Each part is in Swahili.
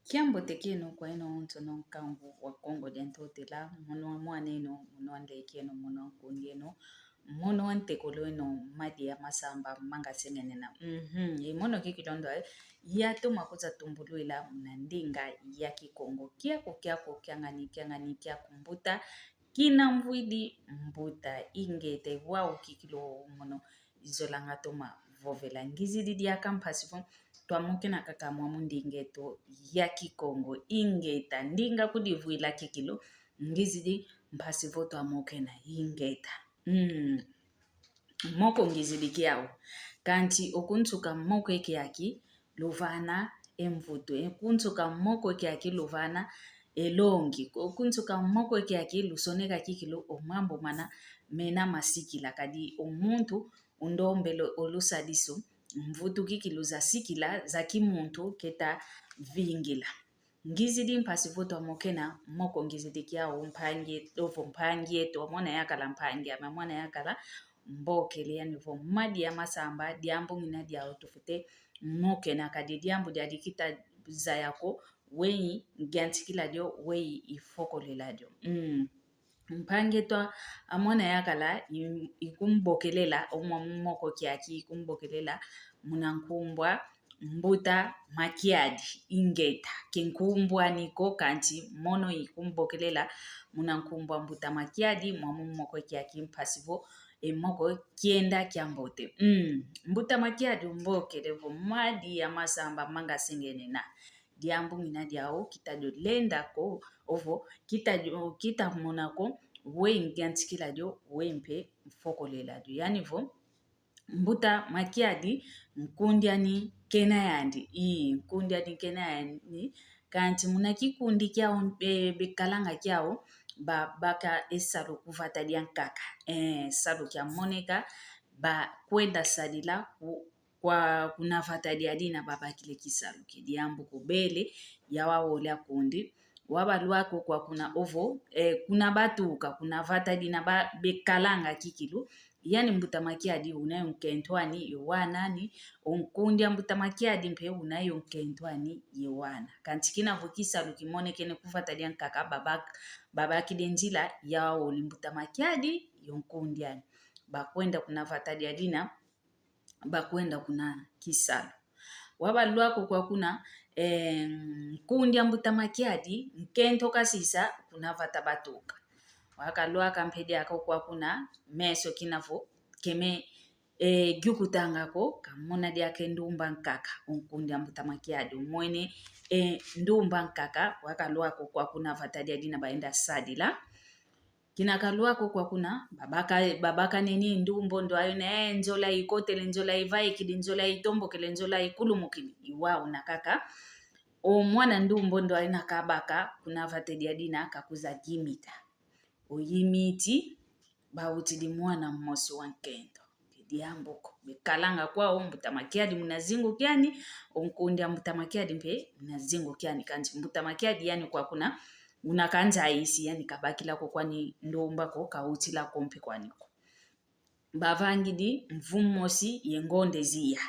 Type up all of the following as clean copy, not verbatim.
Kiambo tekeno kwa ino onto non kambu wa Kongo dento tela mono mwaneno mono ande keno mono kundieno mono ante kolono madi ya masamba manga sengenena mono kikidondo ya to makoza tumbulu ila mnandinga ya kikongo kiako kiangani kia kumbuta kina mvwidi mbuta ingete wao kikilo mono izolanga toma vovela ngizidi dia kampasifo twamuke na kaka mwamundingeto ya kikongo ingeta ndinga kudivuila kikilo ngizidi mpasivo twamuke na ingeta moko ngizidi kiao kanti okunsuka moko ekiaki luvana emvuto okunsuka moko ekiaki luvana elongi okunsuka moko ekiaki lusoneka kikilo omambo mana mena masikila kadi omuntu undombelo olusadiso mvutu kikiluza sikila za kimuntu keta vingila ngizidi mpasivo twamukena moko ngizidi kiao mpangie to mwana yakala mpangie ama mwana yakala mbokele yani vo madi ya masamba diambo ngina dia utufute moke na kadi diambo dia dikita za yako wei ngantikila dio wei ifokolela dio mpange to amwana yakala ikumbokelela moko kiaki ikumbokelela munankumbwa mbuta makiadi ingeta kinkumbwa niko kanti mono ikumbokelela munankumbwa mbuta makiadi moko kiaki mpasivo moko kienda kiambote mbuta makiadi mbokelevo madi ya masamba manga sengenena diambu mina diao kitajo lenda ko ovo kita monako we ngantikila dio we mpe fokolela dio yani vo mbuta makiadi nkundiani kena yandi nkundiani kena yandi kanti munakikundi kiao bekalanga kiao baka esalo kuvata diankaka salo kia moneka ba kwenda sadila kwa kunavata diadina baba kile kisalo kidiambu kubele ya wawolia kundi wabaluako kwa kuna ovo kuna batuka kuna vata dina bekalanga kikilu yani mbuta makiadi unayo nkentwani yowanani onkundia mbuta makiadi mpe unayo nkentwani yowana kantikina vukisa lukimone kene kuvata diankaka baba kidenjila ya wawoli mbuta makiadi yonkundiani bakwenda kuna vata diadina bakwenda kuna kisalo wabaluako kwa kuna kundia mbuta makiadi nkento kasisa kuna vata batuka wakaluaka mpedi ako kwa kuna meso kinavo keme gyukutangako kamona diake ndumba nkaka unkundia mbuta makiadi umwene ndumba nkaka wakaluako kwa kuna vata diadina baenda sadila kinakaluako kwa kuna babaka nini ndumbo ndo ayona njola ikotele njola ivai kidi njola itombo kele njola ikulumukili iwao na kaka omwana ndumbo ndo ayina kabaka kuna vate diadina kakuza gimita oyimiti bautidi mwana mmosi wankendo diamboko bekalanga kwao mbuta makiadi munazingo kiani onkundia mbuta makiadi mpe munazingo kiani kanti mbuta makiadi yani kwa kuna unakanja isi yani kabakila ko kwani ndombako kautila kompe kwaniko bavangidi mvumosi yengonde zia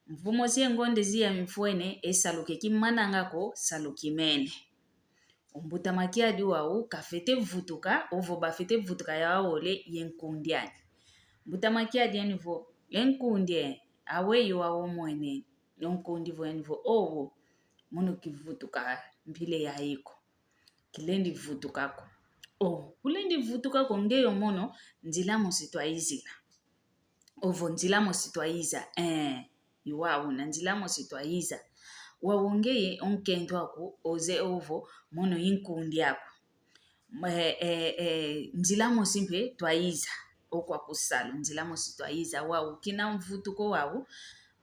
mvumosi yengonde zia mfuene esaluke kimanangako salukimene mbuta makiadi wao kafete vutuka ovo bafete vutuka ya wawole yenkundiani mbuta makiadi yani vo yenkundie aweyo wawo mwene yonkundi vo yani vo ovo mono kivutuka mpile ya iko kilendi vutukako kulendi vutukako ngeyo mono nzilamo sitwaizila ovo nzilamo sitwaiza iwao na nzilamo sitwaiza wawongeye onkento ako oze ovo mono inkundi ako nzilamo simpe twaiza okwa kusalo nzilamo sitwaiza wao kina mvutuko wao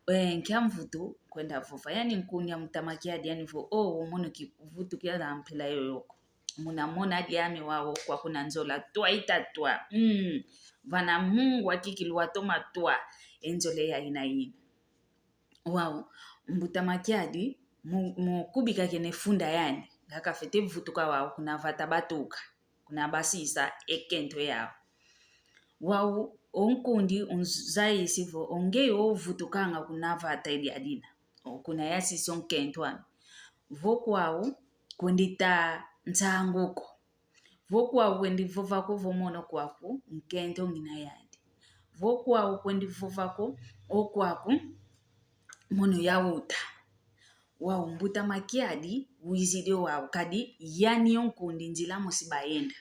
nkia mvutu kwenda vuva yani nkunya mtamakiadi yani vo mono kivutu kia da mpela yoyoko munamona diame wao kwa kuna nzola twa vana mungu akikilwa toma twa enzole ya ina wao mbuta makiadi mukubika kene funda yani ngaka fete vutuka wao kuna vata batuka kuna basisa ekento yao wao onkundi unzai sivo ongeyo vutukanga kuna vata ili adina kuna yasi sonkentwana vokwau kwendita ntsanguko vokwau kwendivovako vomono kwaku nkento ngina yandi vokwau kwendivovako okwaku mono yawuta wau mbuta makiadi wizide wau kadi yani onkundi nzila musibayenda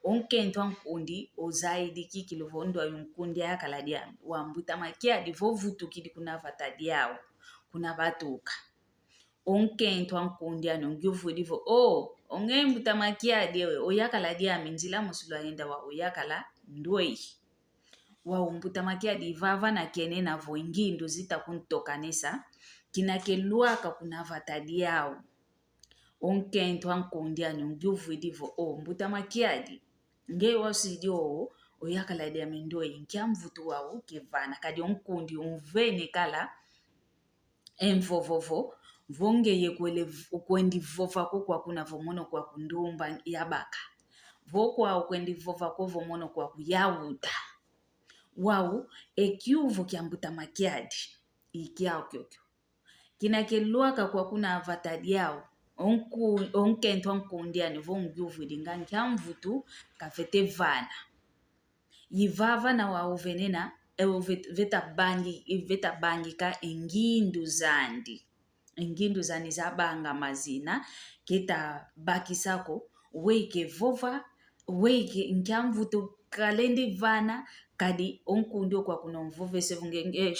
onkento ankundi ozaidi kikilovondo ayunkundi ayakaladia wa mbuta makiadi vovutukidi kuna vatadi yao kuna vatuka onkento ankundi anongyuvudivo onge mbuta makiadi ewe oyakaladia minzila musibayenda wa oyakala ndoi wa mbuta makiadi vava na kene na voingindu zita kuntokanesa kinakeluaka kuna vatadi yao onkento ankundi anongyuvudivo mbuta makiadi nge wasidio oyakaladia mindoi nkyamvutu wau kevana kadi onkundi unvene kala envovovo vongeye kwendivovako kwakuna vomono kwaku ndumba yabaka vokwau kwendivovako vomono kwaku yawuta wau ekyuvu kya mbuta makiadi ikyao kyokyo kinakeluaka kwakuna avatadi yao onkento ankundi ani vongyuvudinga nkyamvutu kafete vana yivava na wau venena vetabangika engindu zandi zabanga mazina keta bakisako weike vova weike nkyamvutu kalendi vana kadi onkundi okwakuna mvuvese vungenge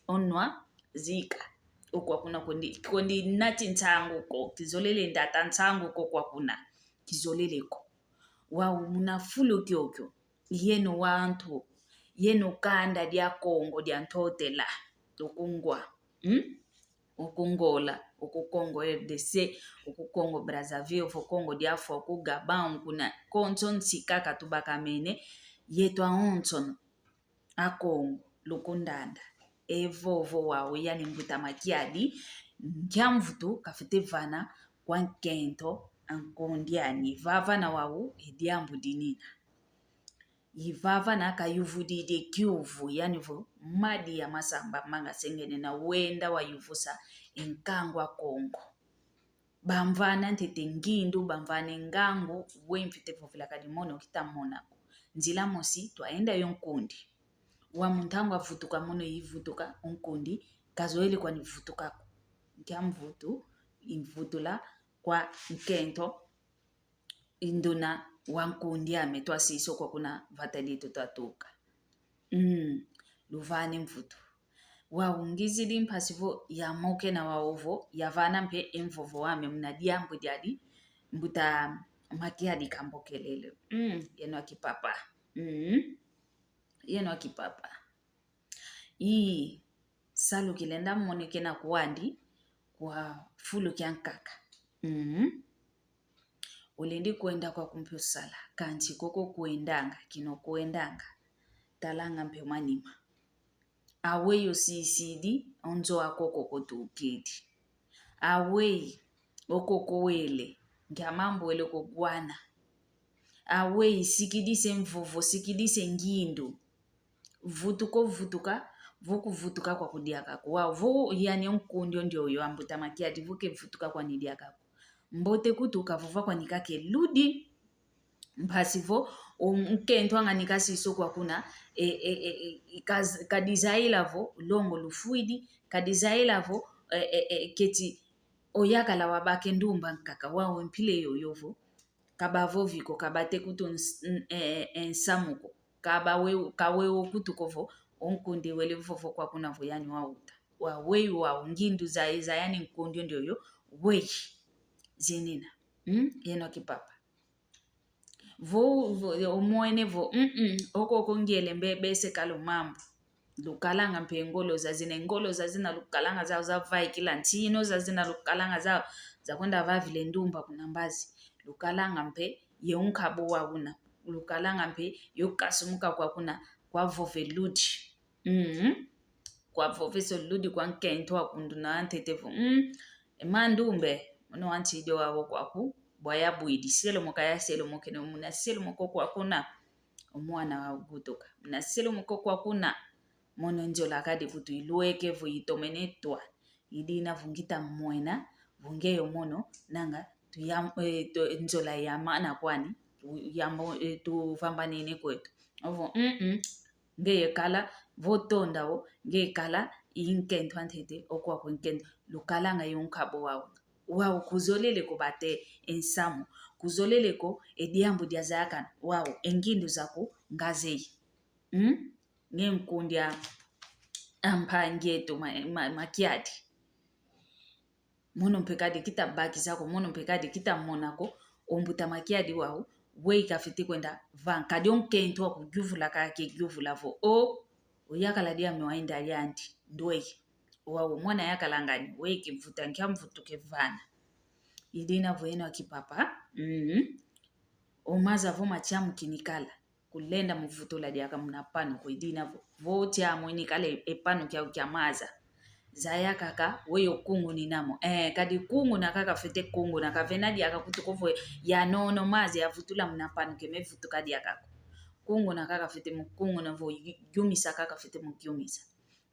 onwa zika okwakuna kondi nati ntsanguko kizolele ndata ntsanguko kwakuna kizoleleko wau munafulu kyokyo yeno wantu yeno kanda dia Kongo dia ntotela okungwa okungola okukongo RDC okukongo Brazzaville okongo diafo okugabon kuna konson sikaka tubakamene yetwa onson akongo lukundanda evovo wau yani mbuta makiadi nkyamvutu kafete vana kwa nkento ankondiani vava na wau ediambu dinina yivava na kayuvudide kyuvu yani vo madi ya masamba manga sengene na wenda wa yuvusa enkangwa Kongo bamvana ntete ngindu bamvane ngango wemfite vovila kadimono kitamonako nzila mosi twaenda yonkundi wa muntangu avutuka mono yivutuka onkundi kazoele kwa nivutukako nkyamvutu invutula kwa nkento induna wankundi ametwa siso kwa kuna vatadi tutatuka luvane mvutu waungizidi mpasivo ya moke na waovo yavana mpe envovo wame mnadiambu jadi mbuta makiadi kambokelele yeno akipapa yeno akipapa salu kilenda moneke na kuandi kwa fulu kyankaka ulendi kuenda kwa kumpyo sala kanchi koko kuendanga kino kuendanga talanga mpe manima aweyo sisidi onzo akoko kotukidi awei okoko wele ngamambo wele kogwana awei sikidise mvovo sikidise ngindu vutuka vukuvutuka kwa kudiaka kwa vo yani onkundi ndio yo ambuta makiadi vuke vutuka kwa nidiaka mbote kutuka vova kwa nikake ludi mpasivo nkento anganika siso kwa kuna kadizaila vo longo lufuidi kadizaila vo keti oyakala wabake ndumba nkaka wawe mpile yoyovo kabavo viko kabate kutu ensamuko kawewo kutukovo onkundi wele vovo kwa kuna vo yani wauta wawei wa ngindu za yani nkundi ndio yo wei zenina yeno kipapa vo omwene vo okoko ngiele mbese kalo mambo lukalanga mpe ngolo zazina lukalanga zao za vai kila ntino zazina lukalanga zao za kwenda vavile ndumba kuna mbazi lukalanga mpe yeunkabo wauna lukalanga mpe yokasumuka kwa kuna kwa vove ludi kwa vove so ludi kwa nkento akundu na antetevo mandumbe ono antidio wabo kwaku bwaya bwidi selo mokaya selo mokene muna selo mokoko akuna omwana wa gutoka muna selo mokoko akuna mono njola kadi kutu ilueke vo itomenetwa idina vungita mwena vungeyo mono nanga nzola yamana kwani tufambanene kwetu ovo ngeye kala votondawo ngeye kala inkento antete okwa kwenkento lukalanga yonkabo wawo kuzolele ko bate ensamu kuzolele ko ediambu dia zakana wawo engindu zako ngazei ngenkundia ampangeto makiadi mono mpekadi kita baki zako mono mpekadi kita monako ombuta makiadi wawo wei kafiti kwenda van kadi onkento wako gyuvula kake gyuvula vo oyakala dia mwainda yandi ndoi wawo mwana yakala ngani wei kivuta nkiamvutu kevana idina voyeno akipapa omaza vo machamu kinikala kulenda mvuto la diaka mnapano kuidina voti amweni kale epano kya maza zaya kaka weyo kungu ni namo kadi kungu na kaka fete kungu na kavenadi akakutukovo ya nono mazi ya vutula mnapano keme vutu kadi akako kungu na kaka fete mkungu na vo yumisa kaka fete mkyumisa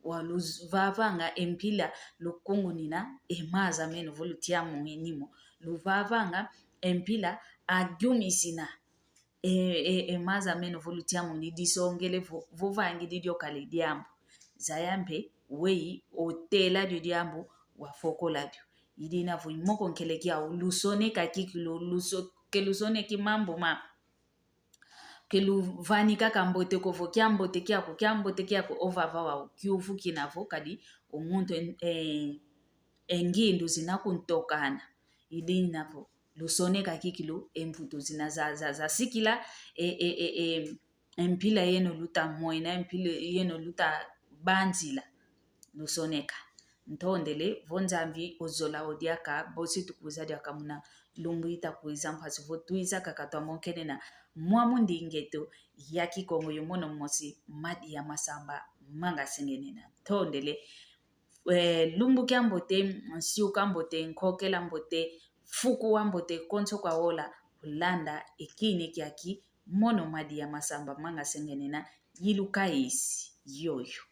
waluvavanga empila lukungu nina emaza meno volutiamu nimo luvavanga empila agyumisina emaza meno volutiamu ni disongele vovangi didio kale diambu zayambe wei otela diambu wafokola dio idina vo imoko nkelekia lusone kakikilo lusone kimambo keluvani kaka mbote kovo kyambote kyako ovava wa kyuvu kinavo kadi omuntu engindu zinakuntokana idinavo lusone kakikilo emputo zina za sikila empila yeno luta moina empila yeno luta banzila lusoneka ntondele vonzambi ozola odiaka bosi tukuza diaka muna lumbuita kuiza mpasi votuiza kakatwa monkenena mwamundi ngeto yaki kongo yomono mosi madi ya masamba manga sengenena tondele lumbu kyambote siu kambote nkokela mbote fuku wambote konso kwa wola ulanda ikine kyaki mono madi ya masamba manga sengenena yiluka isi yoyo